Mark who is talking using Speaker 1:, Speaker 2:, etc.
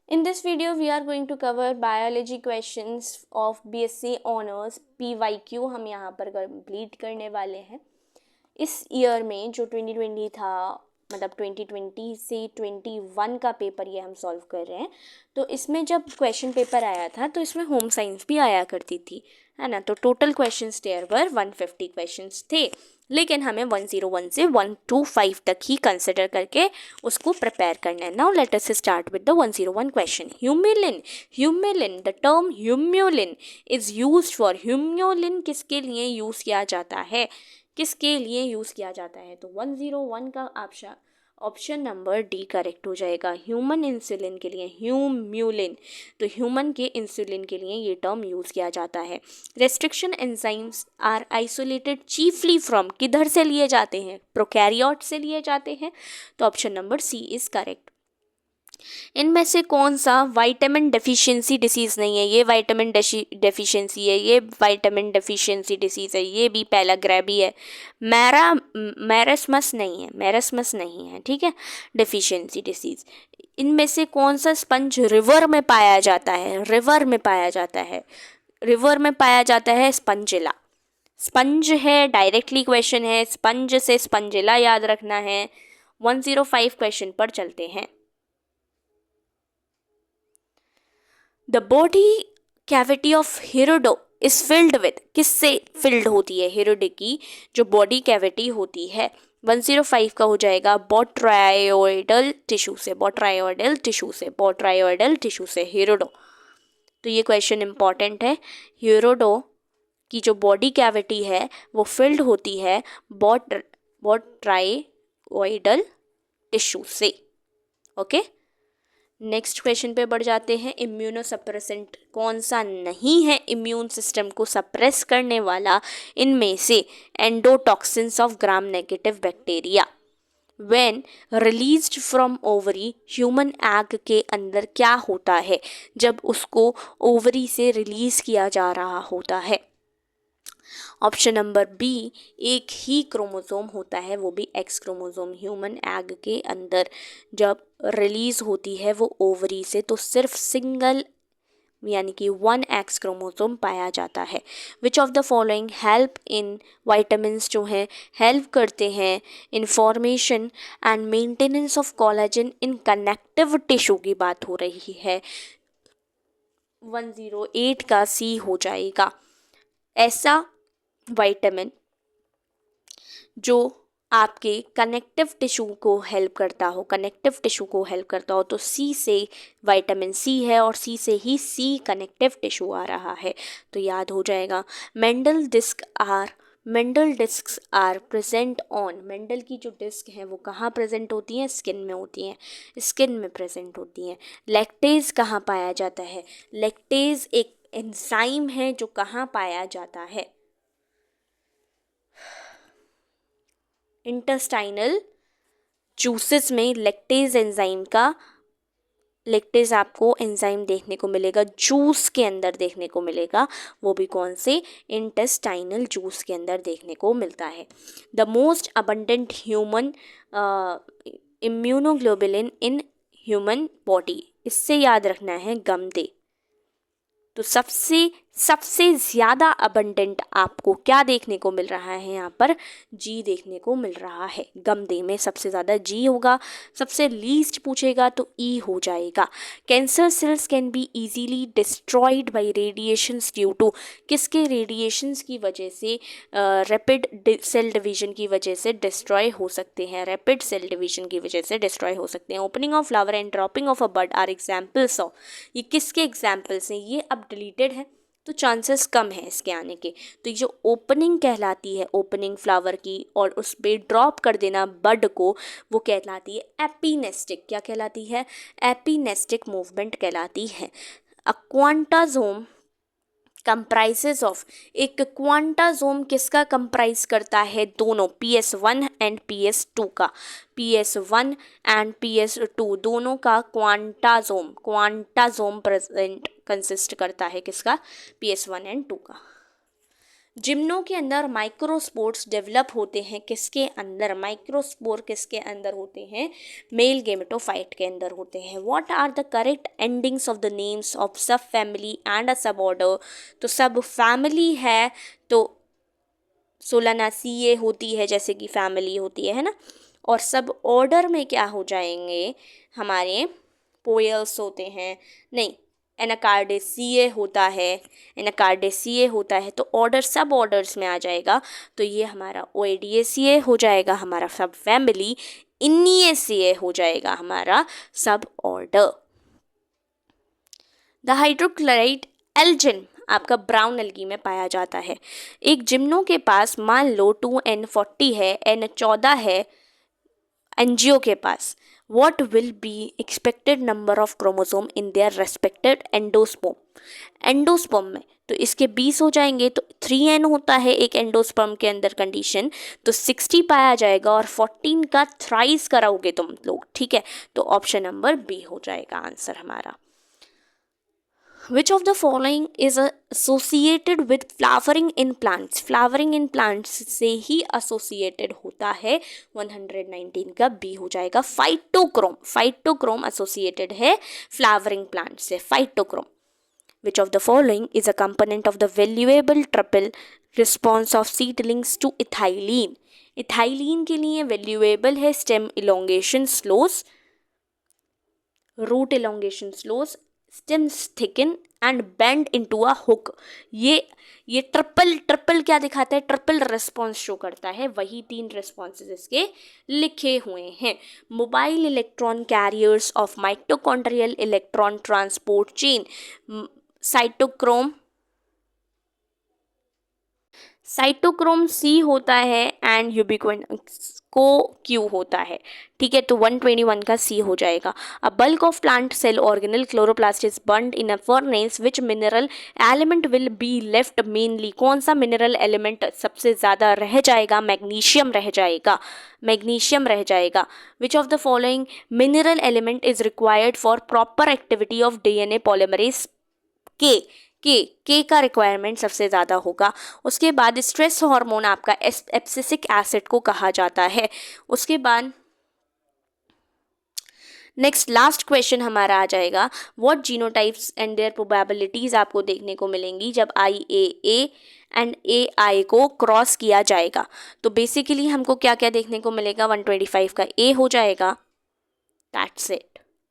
Speaker 1: In this video, we are going to cover biology questions of BSc Honors PYQ हम यहाँ पर complete करने वाले हैं। इस ईयर में जो 2020 था, मतलब 2020 से 21 का पेपर ये हम सॉल्व कर रहे हैं। तो इसमें जब क्वेश्चन पेपर आया था तो इसमें होम साइंस भी आया करती थी, है ना। तो total questions there were 150 questions थे, लेकिन हमें 101 से 125 तक ही कंसिडर करके उसको प्रिपेयर करना है। Now let us start with the 101 question. Humulin the term Humulin is used for. Humulin किसके लिए यूज़ किया जाता है, किसके लिए यूज़ किया जाता है? तो 101 का ऑप्शन नंबर डी करेक्ट हो जाएगा। ह्यूमन इंसुलिन के लिए ह्यूम्युलिन, तो ह्यूमन के इंसुलिन के लिए ये टर्म यूज़ किया जाता है। Restriction enzymes are isolated chiefly from, किधर से लिए जाते हैं? प्रोकैरियोट से लिए जाते हैं। तो option number C is correct. इनमें से कौन सा विटामिन डेफिशिएंसी डिसीज़ नहीं है? ये विटामिन डेफिशिएंसी है, ये विटामिन डेफिशिएंसी डिसीज़ है, ये भी पैलाग्रैबी है। मैरस्मस नहीं है, मैरस्मस नहीं है, ठीक है, डेफिशिएंसी डिसीज़। इनमें से कौन सा स्पंज रिवर में पाया जाता है? रिवर में पाया जाता है, रिवर में पाया जाता है स्पंजिला। स्पंज है, डायरेक्टली क्वेश्चन है, स्पंज से स्पंजिला याद रखना है। 105 क्वेश्चन पर चलते हैं। The body cavity of Hirudo is filled with, किससे फिल्ड होती है? हिरोडो की जो बॉडी कैविटी होती है 105 का हो जाएगा बोट्रायोइडल टिश्यू से, बोट्रायोइडल टिश्यू से, बोट्रायोइडल टिश्यू से हिरोडो। तो ये क्वेश्चन इंपॉर्टेंट है। हिरोडो की जो बॉडी कैविटी है वो फिल्ड होती है बोट्रायोइडल टिश्यू से। ओके, नेक्स्ट क्वेश्चन पे बढ़ जाते हैं। इम्यूनो सप्रेसेंट कौन सा नहीं है इम्यून सिस्टम को सप्रेस करने वाला? इनमें से endotoxins of gram negative bacteria when released from ovary, human egg के अंदर क्या होता है जब उसको ओवरी से रिलीज किया जा रहा होता है? ऑप्शन नंबर बी, एक ही क्रोमोसोम होता है, वो भी एक्स क्रोमोसोम। ह्यूमन एग के अंदर जब रिलीज होती है वो ओवरी से, तो सिर्फ सिंगल यानी कि 1 एक्स क्रोमोसोम पाया जाता है। Which of the following help in, vitamins जो हैं हेल्प करते हैं in formation and maintenance of collagen in connective tissue की बात हो रही है। 108 का सी हो जाएगा। ऐसा विटामिन जो आपके कनेक्टिव टिश्यू को हेल्प करता हो, कनेक्टिव टिश्यू को हेल्प करता हो, तो सी से विटामिन सी है और सी से ही सी कनेक्टिव टिश्यू आ रहा है, तो याद हो जाएगा। Mendel discs are present on, Mendel की जो डिस्क हैं वो कहाँ प्रेजेंट होती हैं? स्किन में होती हैं, स्किन में प्रेजेंट होती हैं। लैक्टेज कहाँ पाया जाता है? लैक्टेज एक एंजाइम है जो कहाँ पाया जाता है? इंटेस्टाइनल जूसेस में लैक्टेज एंजाइम का, लैक्टेज आपको एंजाइम देखने को मिलेगा, जूस के अंदर देखने को मिलेगा, वो भी कौन से? इंटेस्टाइनल जूस के अंदर देखने को मिलता है। The most abundant human immunoglobulin in human body, इससे याद रखना है गमदे। तो सबसे ज़्यादा अबंडेंट आपको क्या देखने को मिल रहा है? यहाँ पर जी देखने को मिल रहा है। गमदे में सबसे ज़्यादा जी होगा, सबसे लीस्ट पूछेगा तो ई हो जाएगा। Cancer cells can be easily destroyed by radiations due to, किसके रेडिएशंस की वजह से रैपिड सेल डिवीजन की वजह से डिस्ट्रॉय हो सकते हैं? रैपिड सेल डिवीजन की वजह से डिस्ट्रॉय हो सकते हैं। Opening of flower and dropping of a bud are examples of, ये किसके एग्जाम्पल्स हैं? ये अब डिलीटेड है तो चांसेस कम है इसके आने के। तो ये जो ओपनिंग कहलाती है, ओपनिंग फ्लावर की, और उस पर ड्रॉप कर देना बड को, वो कहलाती है एपिनेस्टिक। क्या कहलाती है? एपिनेस्टिक मूवमेंट कहलाती है। अ क्वांटाजोम कंप्राइजेस ऑफ, एक क्वांटाजोम किसका कंप्राइज करता है? दोनों, PS1 एंड PS2 का। PS1 एंड PS2 दोनों का क्वांटाजोम प्रेजेंट कंसिस्ट करता है किसका? PS1 एंड 2 का। जिम्नो के अंदर माइक्रोस्पोर्स डेवलप होते हैं किसके अंदर, माइक्रोस्पोर किसके अंदर होते हैं, मेल गेमेटोफाइट के अंदर होते हैं। What are the correct endings of the names of sub family and a sub order. तो सब फैमिली है तो सोलानासीए होती है जैसे कि फैमिली होती है ना, और सब ऑर्डर में क्या हो जाएंगे हमारे पोयल्स होते हैं, नहीं एनाकार्डेसिए होता है, एनाकार्डेसिए होता है तो ऑर्डर सब ऑर्डर्स में आ जाएगा। तो ये हमारा ओएडिएसिए हो जाएगा हमारा सब फैमिली, इनिएसिए हो जाएगा हमारा सब ऑर्डर। द हाइड्रोक्लोराइड एल्जिन आपका ब्राउन एल्गी में पाया जाता है। एक जिम्नो के पास मान लो 2n40 है, n14 है एनजीओ के पास, what will be expected number of chromosome in their respected endosperm। Endosperm में तो इसके 20 हो जाएंगे, तो 3n होता है एक एंडोस्पर्म के अंदर कंडीशन, तो 60 पाया जाएगा और 14 का थ्राइस कराओगे तुम लोग, ठीक है। तो ऑप्शन नंबर बी हो जाएगा आंसर हमारा। Which of the following is associated with flowering in plants? Flowering in plants से ही associated होता है 119 का बी हो जाएगा फाइटोक्रोम। फाइटोक्रोम associated है flowering plants से, phytochrome. Which of the following is a component of the valuable triple response of seedlings to ethylene? Ethylene के लिए वैल्यूएबल है stem elongation slows, root elongation slows, stems thicken and bend into a hook। ये triple क्या दिखाता है, triple response show करता है, वही 3 रिस्पॉन्सेज इसके लिखे हुए हैं। Mobile electron carriers of mitochondrial electron transport chain, cytochrome C होता है एंड यूबिक्विन को क्यू होता है, ठीक है। तो 121 का सी हो जाएगा। A bulk of plant cell organelle chloroplast is burned in a furnace which mineral element will be left mainly. कौन सा मिनरल एलिमेंट सबसे ज़्यादा रह जाएगा, मैग्नीशियम रह जाएगा, मैग्नीशियम रह जाएगा। Which of the following mineral element is required for proper activity of DNA polymerase के का रिक्वायरमेंट सबसे ज़्यादा होगा। उसके बाद स्ट्रेस हार्मोन आपका एब्सिसिक एसिड को कहा जाता है। उसके बाद नेक्स्ट लास्ट क्वेश्चन हमारा आ जाएगा, what genotypes and their probabilities आपको देखने को मिलेंगी जब IAA एंड AI को क्रॉस किया जाएगा। तो बेसिकली हमको क्या क्या देखने को मिलेगा, 125 का A हो जाएगा, दैट्स इट।